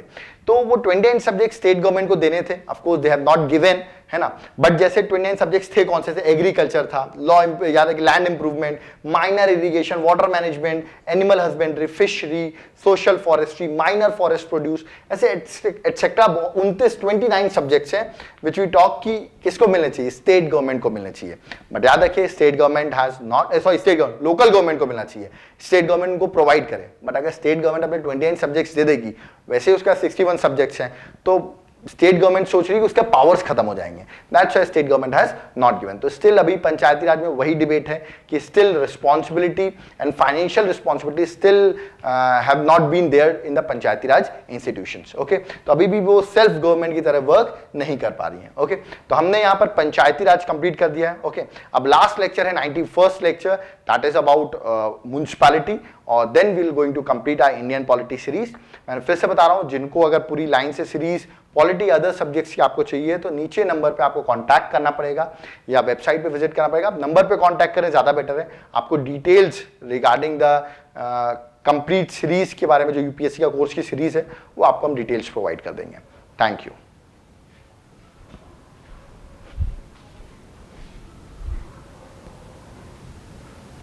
तो वो 29 सब्जेक्ट स्टेट गवर्नमेंट को देने थे. Of course they have not given, है ना. बट जैसे 29 सब्जेक्ट्स थे, कौन से थे? एग्रीकल्चर था, लॉ, याद है कि land improvement, minor irrigation, water management, animal husbandry, fishery, social forestry, minor forest produce, ऐसे एटसेट्रा 29 सब्जेक्ट्स हैं विच वी टॉक की किसको मिलने चाहिए? स्टेट गवर्नमेंट को मिलने चाहिए. बट याद रखिए, state government has not, sorry state government, local government को मिलना चाहिए, स्टेट गवर्नमेंट को प्रोवाइड करे. बट अगर स्टेट गवर्नमेंट अपने 29 सब्जेक्ट्स दे देगी, वैसे उसका 61 सब्जेक्ट्स हैं, तो स्टेट गवर्नमेंट सोच रही है कि उसके पावर्स खत्म हो जाएंगे. That's why state government has not given. तो स्टिल अभी पंचायती राज में वही डिबेट है कि still responsibility and financial responsibility still have not been there in the Panchayati Raj institutions. Okay, तो अभी भी वो सेल्फ गवर्नमेंट की तरह वर्क नहीं कर पा रही है. ओके, तो हमने यहाँ पर पंचायती राज कंप्लीट कर दिया है. ओके, अब लास्ट लेक्चर है 91st lecture, that is about municipality, और then we will going to complete our Indian polity series. मैं फिर से बता रहा हूँ, जिनको अगर पूरी लाइन से सीरीज पॉलिटी अदर सब्जेक्ट्स की आपको चाहिए तो नीचे नंबर पे आपको कांटेक्ट करना पड़ेगा या वेबसाइट पे विजिट करना पड़ेगा. आप नंबर पे कांटेक्ट करें, ज्यादा बेटर है. आपको details regarding the complete series के बारे में, जो यूपीएससी का कोर्स की सीरीज है, वो आपको हम डिटेल्स प्रोवाइड कर देंगे. Thank you.